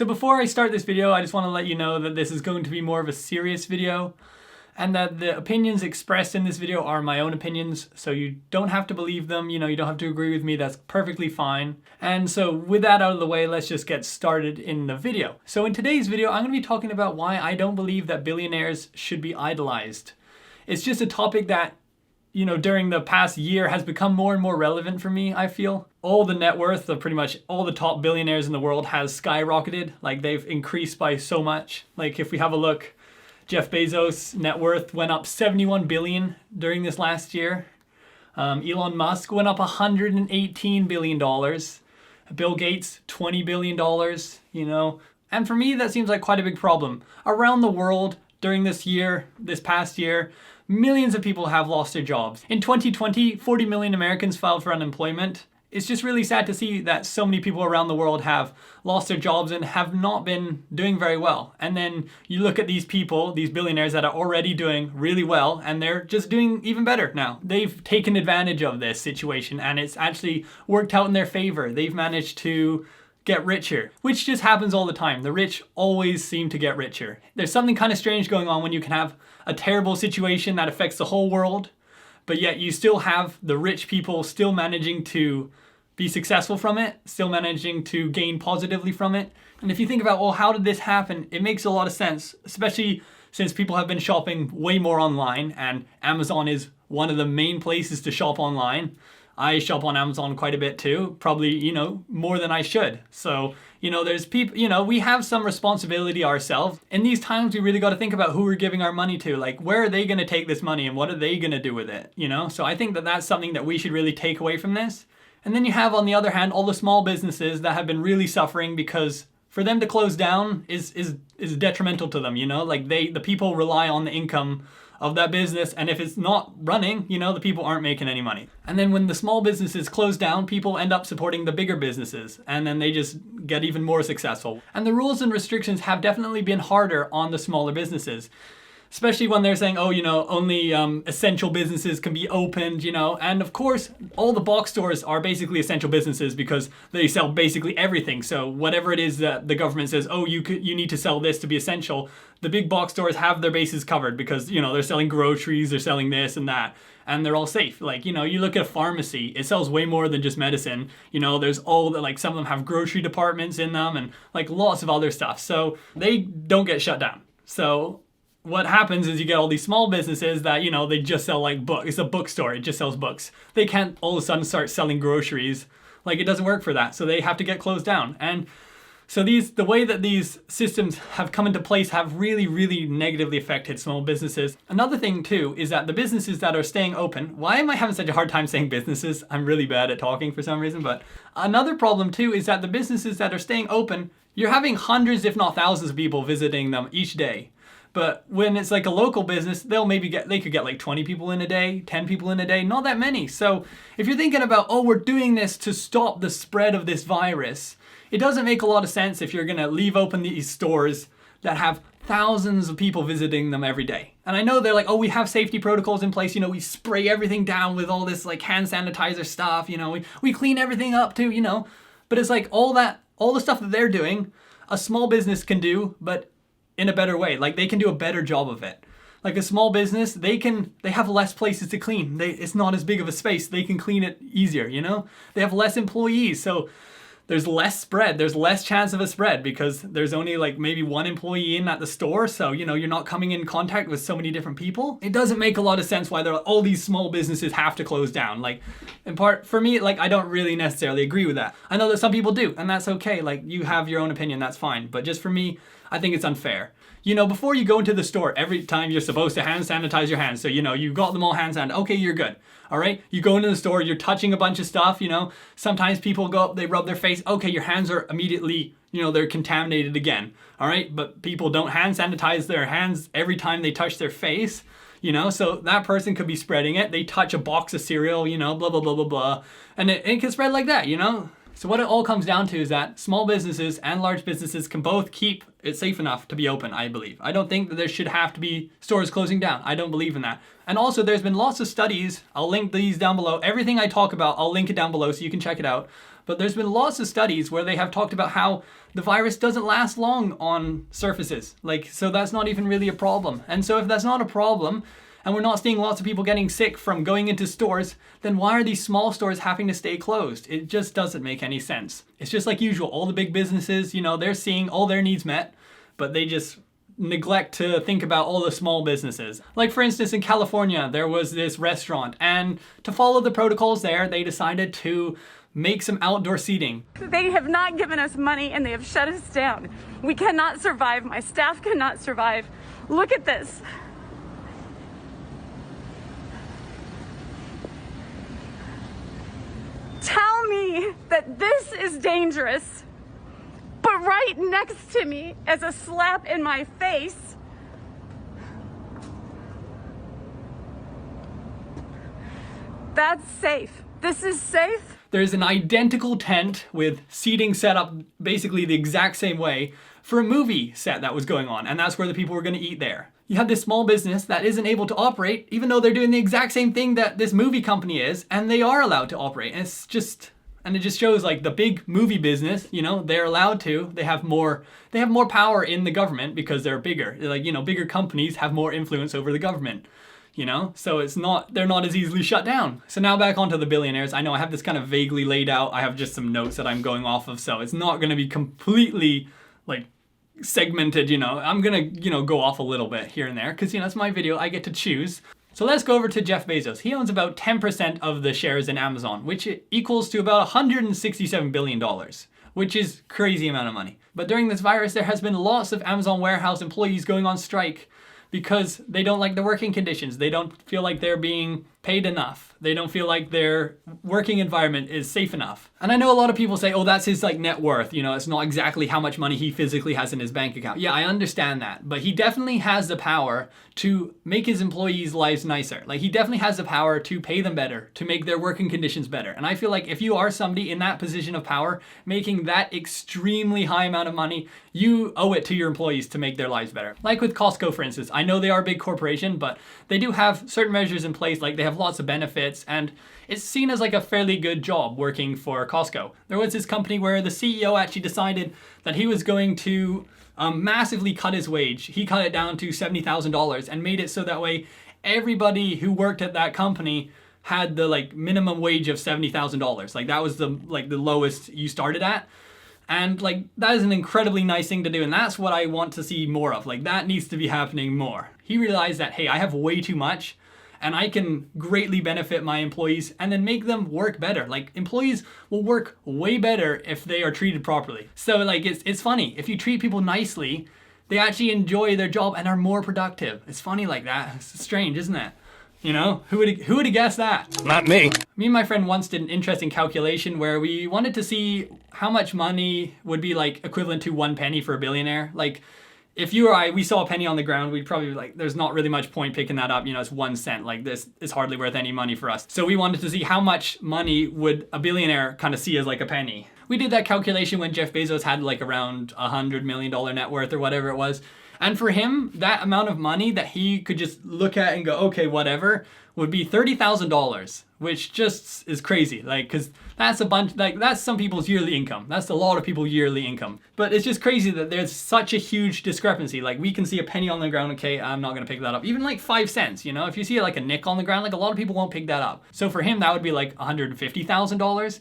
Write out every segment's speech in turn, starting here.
So before I start this video, I just want to let you know that this is going to be more of a serious video and that the opinions expressed in this video are my own opinions, so you don't have to believe them, you don't have to agree with me, that's perfectly fine. And so with that out of the way, let's just get started in the video. So in today's video, I'm going to be talking about why I don't believe that billionaires should be idolized. It's just a topic that during the past year has become more and more relevant for me, I feel. All the net worth of pretty much all the top billionaires in the world has skyrocketed. Like, they've increased by so much. Like, if we have a look, Jeff Bezos' net worth went up 71 billion during this last year. Elon Musk went up $118 billion. Bill Gates, $20 billion, And for me, that seems like quite a big problem. Around the world during this past year, millions of people have lost their jobs. In 2020, 40 million Americans filed for unemployment. It's just really sad to see that so many people around the world have lost their jobs and have not been doing very well. And then you look at these people, these billionaires that are already doing really well, and they're just doing even better now. They've taken advantage of this situation and it's actually worked out in their favor. They've managed to get richer, which just happens all the time. The rich always seem to get richer. There's something kind of strange going on when you can have a terrible situation that affects the whole world, but yet you still have the rich people still managing to be successful from it, still managing to gain positively from it. And if you think about, well, how did this happen? It makes a lot of sense, especially since people have been shopping way more online and Amazon is one of the main places to shop online. I shop on Amazon quite a bit too, probably, more than I should. So, there's people, we have some responsibility ourselves. In these times, we really got to think about who we're giving our money to. Like, where are they going to take this money and what are they going to do with it, So I think that that's something that we should really take away from this. And then you have, on the other hand, all the small businesses that have been really suffering because for them to close down is detrimental to them, Like, the people rely on the income of that business, and if it's not running, the people aren't making any money. And then when the small businesses close down, people end up supporting the bigger businesses, and then they just get even more successful. And the rules and restrictions have definitely been harder on the smaller businesses, especially when they're saying, only essential businesses can be opened, And of course, all the box stores are basically essential businesses because they sell basically everything. So whatever it is that the government says, you need to sell this to be essential, the big box stores have their bases covered because, they're selling groceries, they're selling this and that, and they're all safe. Like, you look at a pharmacy, it sells way more than just medicine. There's all the, some of them have grocery departments in them and lots of other stuff. So they don't get shut down. So what happens is you get all these small businesses that, they just sell books. It's a bookstore. It just sells books. They can't all of a sudden start selling groceries. It doesn't work for that. So they have to get closed down. And so the way that these systems have come into place have really, really negatively affected small businesses. Another thing too is that the businesses that are staying open, why am I having such a hard time saying businesses? I'm really bad at talking for some reason. But another problem too is that the businesses that are staying open, you're having hundreds, if not thousands of people visiting them each day. But when it's a local business, they could get 20 people in a day, 10 people in a day, not that many. So if you're thinking about, we're doing this to stop the spread of this virus, it doesn't make a lot of sense if you're going to leave open these stores that have thousands of people visiting them every day. And I know they're we have safety protocols in place, we spray everything down with all this hand sanitizer stuff, we clean everything up too, but it's all the stuff that they're doing, a small business can do, but in a better way. They can do a better job of it. A small business, they have less places to clean. It's not as big of a space. They can clean it easier, They have less employees, so there's less spread. There's less chance of a spread because there's only maybe one employee in at the store. So, you're not coming in contact with so many different people. It doesn't make a lot of sense why all these small businesses have to close down. In part, for me, I don't really necessarily agree with that. I know that some people do, and that's okay. You have your own opinion, that's fine. But just for me, I think it's unfair. Before you go into the store, every time you're supposed to hand sanitize your hands. So, you got them all hand sanitized. Okay, you're good. All right. You go into the store, you're touching a bunch of stuff, Sometimes people go up, they rub their face. Okay, your hands are immediately, they're contaminated again. All right. But people don't hand sanitize their hands every time they touch their face. So that person could be spreading it. They touch a box of cereal, blah, blah, blah, blah, blah. And it can spread like that, So what it all comes down to is that small businesses and large businesses can both keep it safe enough to be open, I believe. I don't think that there should have to be stores closing down. I don't believe in that. And also, there's been lots of studies. I'll link these down below. Everything I talk about, I'll link it down below so you can check it out. but there's been lots of studies where they have talked about how the virus doesn't last long on surfaces. So that's not even really a problem. And so if that's not a problem, and we're not seeing lots of people getting sick from going into stores, then why are these small stores having to stay closed? It just doesn't make any sense. It's just like usual. All the big businesses, they're seeing all their needs met, but they just neglect to think about all the small businesses. Like for instance, in California, there was this restaurant, and to follow the protocols there, they decided to make some outdoor seating. They have not given us money and they have shut us down. We cannot survive. My staff cannot survive. Look at this. Tell me that this is dangerous, but right next to me as a slap in my face, that's safe. This is safe. There's an identical tent with seating set up basically the exact same way for a movie set that was going on, and that's where the people were going to eat there. You have this small business that isn't able to operate, even though they're doing the exact same thing that this movie company is, and they are allowed to operate. And it just shows like the big movie business, they're allowed to. They have more power in the government because they're bigger. Bigger companies have more influence over the government. So they're not as easily shut down. So now back onto the billionaires. I know I have this kind of vaguely laid out. I have just some notes that I'm going off of, so it's not going to be completely segmented. I'm going to go off a little bit here and there because it's my video. I get to choose. So let's go over to Jeff Bezos. He owns about 10% of the shares in Amazon, which equals to about $167 billion, which is crazy amount of money. But during this virus, there has been lots of Amazon warehouse employees going on strike because they don't like the working conditions. They don't feel like they're being paid enough. They don't feel like their working environment is safe enough. And I know a lot of people say, oh, that's his net worth. It's not exactly how much money he physically has in his bank account. Yeah, I understand that. But he definitely has the power to make his employees' lives nicer. He definitely has the power to pay them better, to make their working conditions better. And I feel like if you are somebody in that position of power, making that extremely high amount of money, you owe it to your employees to make their lives better. Like with Costco, for instance. I know they are a big corporation, but they do have certain measures in place. They have lots of benefits, and it's seen as a fairly good job working for Costco. There was this company where the CEO actually decided that he was going to massively cut his wage. He cut it down to $70,000 and made it so that way everybody who worked at that company had the minimum wage of $70,000. That was the lowest you started at. And that is an incredibly nice thing to do, and that's what I want to see more of. That needs to be happening more. He realized that, hey, I have way too much, and I can greatly benefit my employees and then make them work better. Employees will work way better if they are treated properly. So it's funny. If you treat people nicely, they actually enjoy their job and are more productive. It's funny like that. It's strange, isn't it? Who would have guessed that? Not me. Me and my friend once did an interesting calculation where we wanted to see how much money would be equivalent to 1 penny for a billionaire. If you or I, we saw a penny on the ground, we'd probably be there's not really much point picking that up. It's 1 cent. This is hardly worth any money for us. So we wanted to see how much money would a billionaire kind of see as a penny. We did that calculation when Jeff Bezos had around $100 million net worth or whatever it was. And for him, that amount of money that he could just look at and go, okay, whatever, would be $30,000, which just is crazy. Because that's a bunch, that's some people's yearly income. That's a lot of people's yearly income. But it's just crazy that there's such a huge discrepancy. We can see a penny on the ground, okay, I'm not gonna pick that up. Even 5 cents, if you see a nickel on the ground, a lot of people won't pick that up. So for him, that would be $150,000.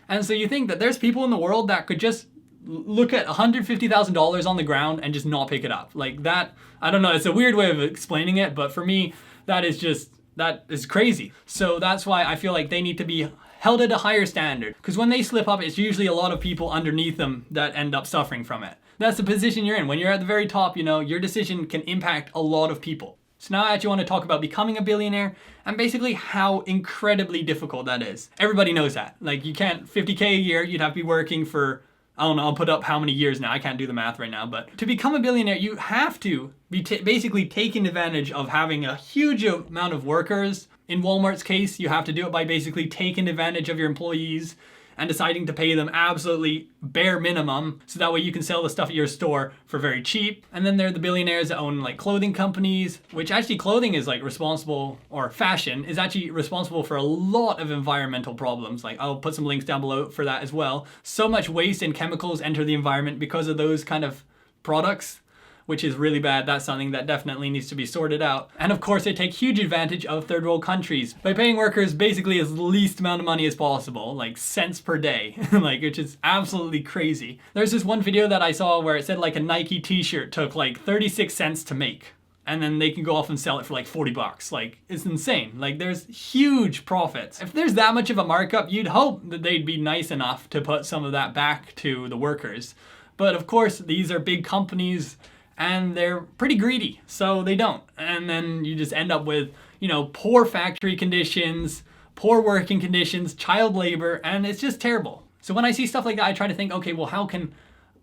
And so you think that there's people in the world that could just look at $150,000 on the ground and just not pick it up. That, I don't know, it's a weird way of explaining it, but for me, that is crazy. So that's why I feel they need to be held at a higher standard. Because when they slip up, it's usually a lot of people underneath them that end up suffering from it. That's the position you're in. When you're at the very top, your decision can impact a lot of people. So now I actually want to talk about becoming a billionaire and basically how incredibly difficult that is. Everybody knows that. You can't, $50K a year, you'd have to be working for, I don't know, I'll put up how many years now. I can't do the math right now. But to become a billionaire, you have to be basically taking advantage of having a huge amount of workers. In Walmart's case, you have to do it by basically taking advantage of your employees and deciding to pay them absolutely bare minimum so that way you can sell the stuff at your store for very cheap. And then there are the billionaires that own like clothing companies, which actually clothing is like responsible, or fashion is actually responsible for a lot of environmental problems. Like I'll put some links down below for that as well. So much waste and chemicals enter the environment because of those kind of products, which is really bad. That's something that definitely needs to be sorted out. And of course, they take huge advantage of third world countries by paying workers basically as least amount of money as possible, like cents per day, like, which is absolutely crazy. There's this one video that I saw where it said like a Nike t-shirt took like 36 cents to make, and then they can go off and sell it for like 40 bucks. Like, it's insane. Like, there's huge profits. If there's that much of a markup, you'd hope that they'd be nice enough to put some of that back to the workers. But of course, these are big companies, and they're pretty greedy, so they don't. And then you just end up with, you know, poor factory conditions, poor working conditions, child labor, and it's just terrible. So when I see stuff like that, I try to think, okay, well, how can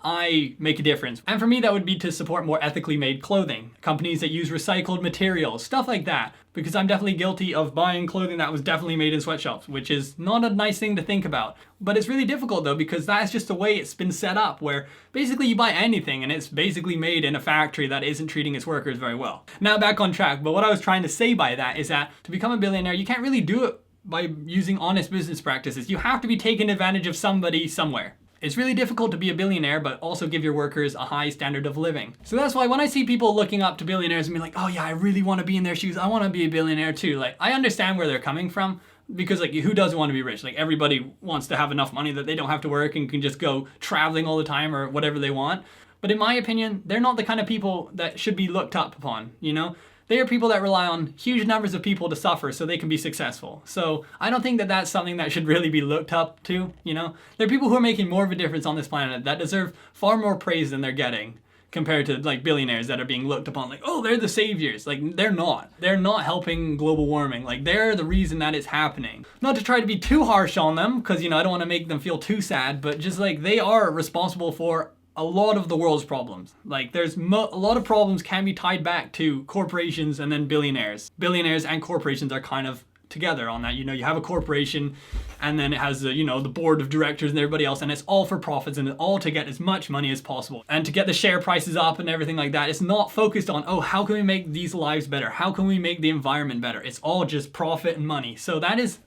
I make a difference? And for me, that would be to support more ethically made clothing, companies that use recycled materials, stuff like that. Because I'm definitely guilty of buying clothing that was definitely made in sweatshops, which is not a nice thing to think about. But it's really difficult though, because that's just the way it's been set up, where basically you buy anything and it's basically made in a factory that isn't treating its workers very well. Now back on track, but what I was trying to say by that is that to become a billionaire, you can't really do it by using honest business practices. You have to be taking advantage of somebody somewhere. It's really difficult to be a billionaire, but also give your workers a high standard of living. So that's why when I see people looking up to billionaires and be like, oh yeah, I really want to be in their shoes, I want to be a billionaire too. Like, I understand where they're coming from, because like, who doesn't want to be rich? Like, everybody wants to have enough money that they don't have to work and can just go traveling all the time or whatever they want. But in my opinion, they're not the kind of people that should be looked up upon, you know? They are people that rely on huge numbers of people to suffer so they can be successful. So I don't think that that's something that should really be looked up to, you know? There are people who are making more of a difference on this planet that deserve far more praise than they're getting, compared to like billionaires that are being looked upon like, oh, they're the saviors. Like, they're not. They're not helping global warming. Like, they're the reason that it's happening. Not to try to be too harsh on them, because, you know, I don't want to make them feel too sad, but just like, they are responsible for a lot of the world's problems. Like, there's a lot of problems can be tied back to corporations and then billionaires. Billionaires and corporations are kind of together on that. You know, you have a corporation and then it has the, you know, the board of directors and everybody else, and it's all for profits and it's all to get as much money as possible and to get the share prices up and everything like that. It's not focused on, oh, how can we make these lives better? How can we make the environment better? It's all just profit and money. So that's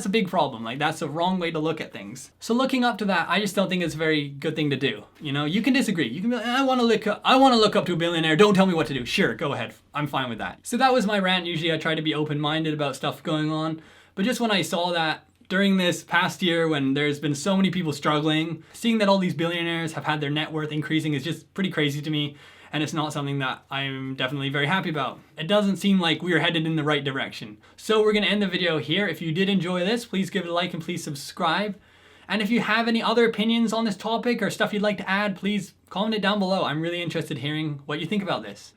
a big problem. Like, that's the wrong way to look at things. So looking up to that, I just don't think it's a very good thing to do. You know, you can disagree. You can be like, I want to look up to a billionaire. Don't tell me what to do. Sure, go ahead. I'm fine with that. So that was my rant. Usually I try to be open-minded about stuff going on, but just when I saw that during this past year, when there's been so many people struggling, seeing that all these billionaires have had their net worth increasing is just pretty crazy to me, and it's not something that I'm definitely very happy about. It doesn't seem like we're headed in the right direction. So we're gonna end the video here. If you did enjoy this, please give it a like and please subscribe. And if you have any other opinions on this topic or stuff you'd like to add, please comment it down below. I'm really interested in hearing what you think about this.